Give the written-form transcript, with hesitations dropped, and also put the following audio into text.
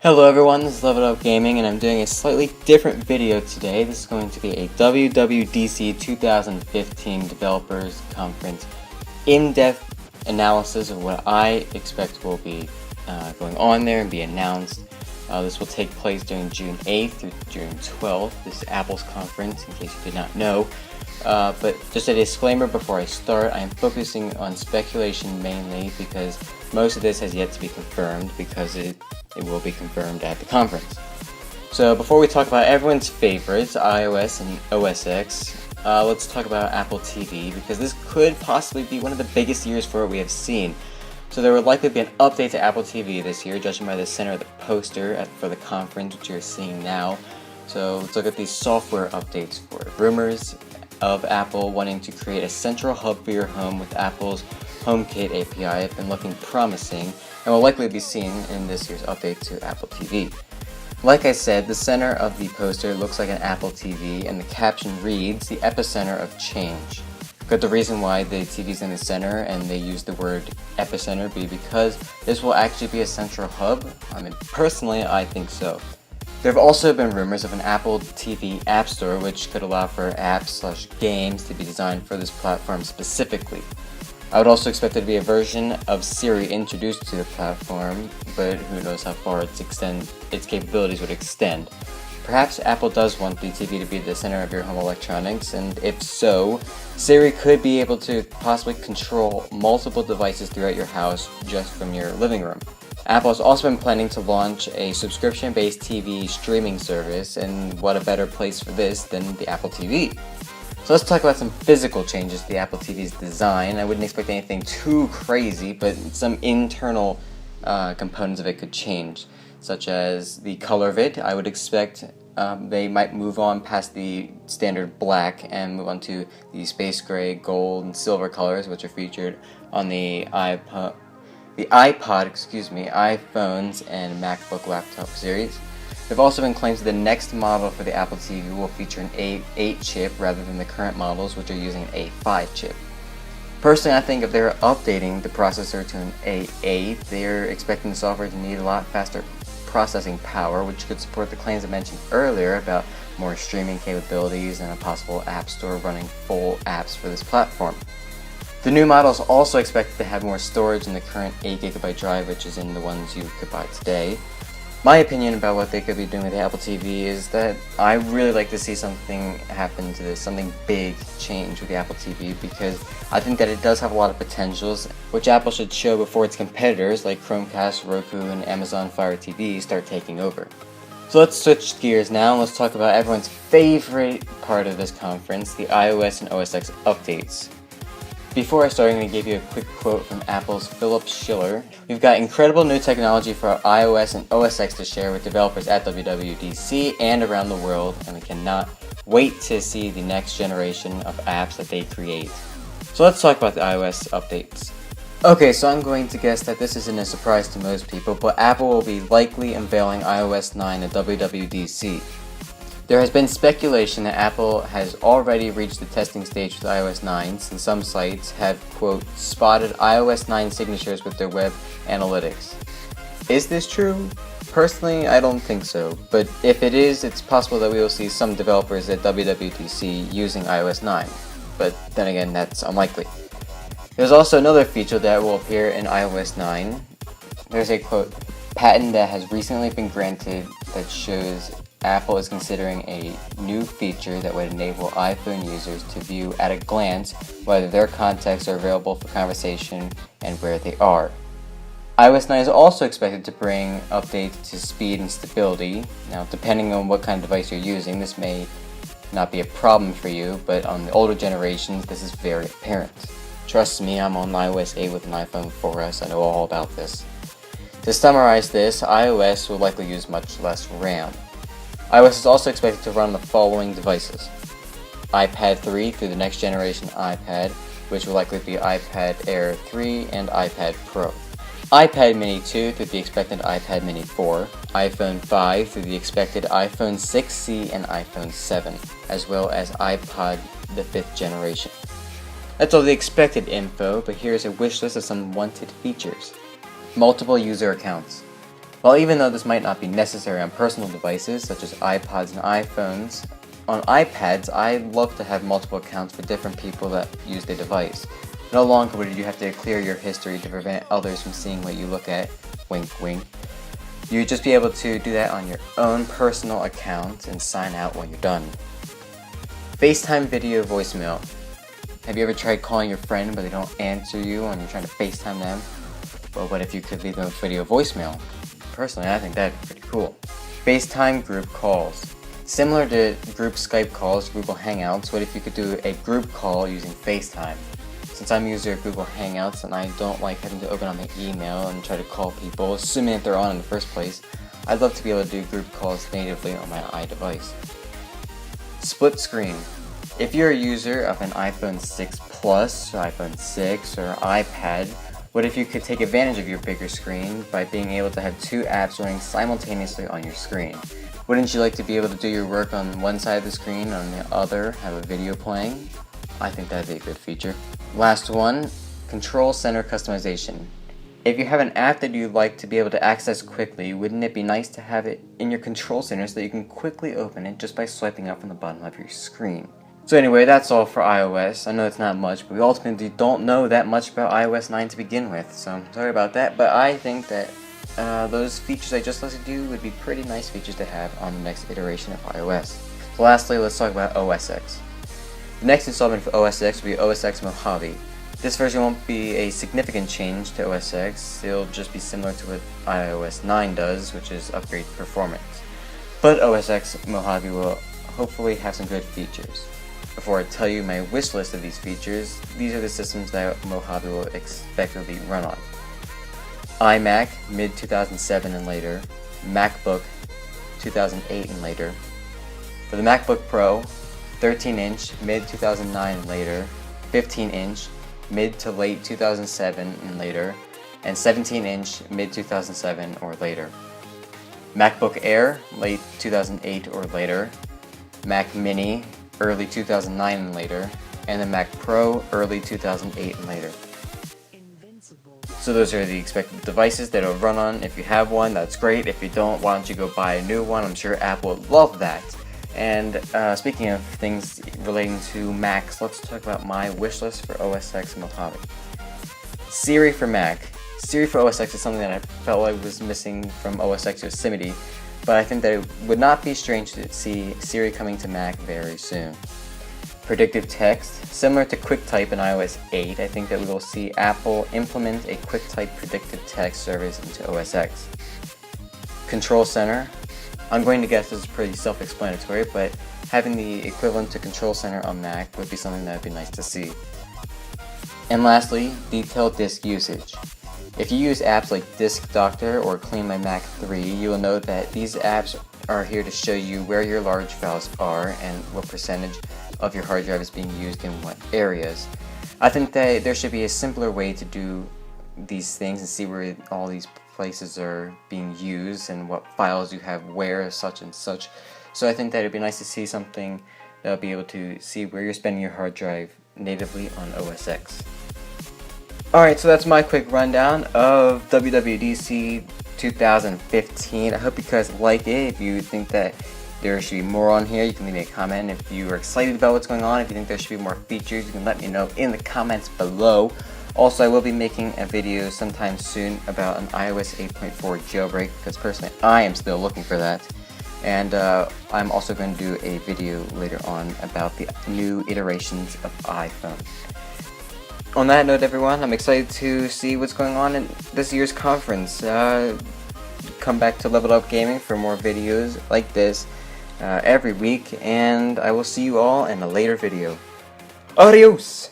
Hello everyone, this is Level Up Gaming and I'm doing a slightly different video today. This is going to be a WWDC 2015 Developers Conference in-depth analysis of what I expect will be going on there and be announced. This will take place during June 8th through June 12th. This is Apple's conference, in case you did not know. But just a disclaimer before I start, I am focusing on speculation mainly because most of this has yet to be confirmed because it will be confirmed at the conference. So before we talk about everyone's favorites, iOS and OS X, let's talk about Apple TV because this could possibly be one of the biggest years for it we have seen. So there will likely be an update to Apple TV this year, judging by the center of the poster for the conference, which you're seeing now. So let's look at these software updates for it. Rumors of Apple wanting to create a central hub for your home with Apple's HomeKit API have been looking promising and will likely be seen in this year's update to Apple TV. Like I said, the center of the poster looks like an Apple TV and the caption reads, "The epicenter of change." Could the reason why the TV's in the center and they use the word epicenter be because this will actually be a central hub? I mean, personally, I think so. There have also been rumors of an Apple TV App Store which could allow for apps/games to be designed for this platform specifically. I would also expect there to be a version of Siri introduced to the platform, but who knows how far its capabilities would extend. Perhaps Apple does want the TV to be the center of your home electronics, and if so, Siri could be able to possibly control multiple devices throughout your house just from your living room. Apple has also been planning to launch a subscription-based TV streaming service, and what a better place for this than the Apple TV. So let's talk about some physical changes to the Apple TV's design. I wouldn't expect anything too crazy, but some internal components of it could change, such as the color of it. I would expect they might move on past the standard black and move on to the space gray, gold, and silver colors, which are featured on the iPod, iPhones, and MacBook laptop series. There have also been claims that the next model for the Apple TV will feature an A8 chip rather than the current models, which are using an A5 chip. Personally, I think if they're updating the processor to an A8, they're expecting the software to need a lot faster processing power, which could support the claims I mentioned earlier about more streaming capabilities and a possible app store running full apps for this platform. The new model is also expected to have more storage than the current 8GB drive, which is in the ones you could buy today. My opinion about what they could be doing with the Apple TV is that I really like to see something happen to this, something big change with the Apple TV, because I think that it does have a lot of potentials, which Apple should show before its competitors like Chromecast, Roku, and Amazon Fire TV start taking over. So let's switch gears now and let's talk about everyone's favorite part of this conference, the iOS and OS X updates. Before I start, I'm going to give you a quick quote from Apple's Philip Schiller. "We've got incredible new technology for iOS and OS X to share with developers at WWDC and around the world, and we cannot wait to see the next generation of apps that they create." So let's talk about the iOS updates. Okay, so I'm going to guess that this isn't a surprise to most people, but Apple will be likely unveiling iOS 9 at WWDC. There has been speculation that Apple has already reached the testing stage with iOS 9, since some sites have, quote, spotted iOS 9 signatures with their web analytics. Is this true? Personally, I don't think so, but if it is, it's possible that we will see some developers at WWDC using iOS 9, but then again, that's unlikely. There's also another feature that will appear in iOS 9. There's a, quote, patent that has recently been granted that shows Apple is considering a new feature that would enable iPhone users to view at a glance whether their contacts are available for conversation and where they are. iOS 9 is also expected to bring updates to speed and stability. Now, depending on what kind of device you're using, this may not be a problem for you, but on the older generations, this is very apparent. Trust me, I'm on iOS 8 with an iPhone 4S, I know all about this. To summarize this, iOS will likely use much less RAM. iOS is also expected to run on the following devices: iPad 3 through the next generation iPad, which will likely be iPad Air 3 and iPad Pro, iPad Mini 2 through the expected iPad Mini 4, iPhone 5 through the expected iPhone 6C and iPhone 7, as well as iPod the 5th generation. That's all the expected info, but here's a wish list of some wanted features. Multiple user accounts. While even though this might not be necessary on personal devices such as iPods and iPhones, on iPads I love to have multiple accounts for different people that use the device. No longer would you have to clear your history to prevent others from seeing what you look at, wink wink. You'd just be able to do that on your own personal account and sign out when you're done. FaceTime video voicemail. Have you ever tried calling your friend but they don't answer you when you're trying to FaceTime them? Well, what if you could leave them a video voicemail? Personally, I think that'd be pretty cool. FaceTime group calls. Similar to group Skype calls, Google Hangouts, what if you could do a group call using FaceTime? Since I'm a user of Google Hangouts and I don't like having to open up my email and try to call people, assuming that they're on in the first place, I'd love to be able to do group calls natively on my iDevice. Split screen. If you're a user of an iPhone 6 Plus, iPhone 6, or iPad, what if you could take advantage of your bigger screen by being able to have two apps running simultaneously on your screen? Wouldn't you like to be able to do your work on one side of the screen, on the other have a video playing? I think that'd be a good feature. Last one, control center customization. If you have an app that you'd like to be able to access quickly, wouldn't it be nice to have it in your control center so that you can quickly open it just by swiping up from the bottom of your screen? So anyway, that's all for iOS. I know it's not much, but we ultimately don't know that much about iOS 9 to begin with, so sorry about that. But I think that those features I just listed you would be pretty nice features to have on the next iteration of iOS. So lastly, let's talk about OS X. The next installment for OS X will be OS X Mojave. This version won't be a significant change to OS X, it'll just be similar to what iOS 9 does, which is upgrade performance. But OS X Mojave will hopefully have some good features. Before I tell you my wish list of these features, these are the systems that Mojave will expectedly run on. iMac, mid-2007 and later, MacBook, 2008 and later. For the MacBook Pro, 13-inch, mid-2009 and later, 15-inch, mid to late 2007 and later, and 17-inch, mid-2007 or later. MacBook Air, late 2008 or later, Mac Mini, early 2009 and later, and the Mac Pro, early 2008 and later. So those are the expected devices that it'll run on. If you have one, that's great. If you don't, why don't you go buy a new one? I'm sure Apple would love that. And speaking of things relating to Macs, let's talk about my wish list for OS X Mojave. Siri for Mac. Siri for OS X is something that I felt like was missing from OS X Yosemite, but I think that it would not be strange to see Siri coming to Mac very soon. Predictive text. Similar to QuickType in iOS 8, I think that we will see Apple implement a QuickType predictive text service into OS X. Control Center. I'm going to guess this is pretty self-explanatory, but having the equivalent to Control Center on Mac would be something that would be nice to see. And lastly, detailed disk usage. If you use apps like Disk Doctor or Clean My Mac 3, you will know that these apps are here to show you where your large files are and what percentage of your hard drive is being used in what areas. I think that there should be a simpler way to do these things and see where all these places are being used and what files you have where, such and such. So I think that it'd be nice to see something that'll be able to see where you're spending your hard drive natively on OS X. Alright, so that's my quick rundown of WWDC 2015. I hope you guys like it. If you think that there should be more on here, you can leave me a comment. If you are excited about what's going on, if you think there should be more features, you can let me know in the comments below. Also, I will be making a video sometime soon about an iOS 8.4 jailbreak, because personally I am still looking for that. And I'm also going to do a video later on about the new iterations of iPhone. On that note, everyone, I'm excited to see what's going on in this year's conference. Come back to Level Up Gaming for more videos like this every week, and I will see you all in a later video. Adios!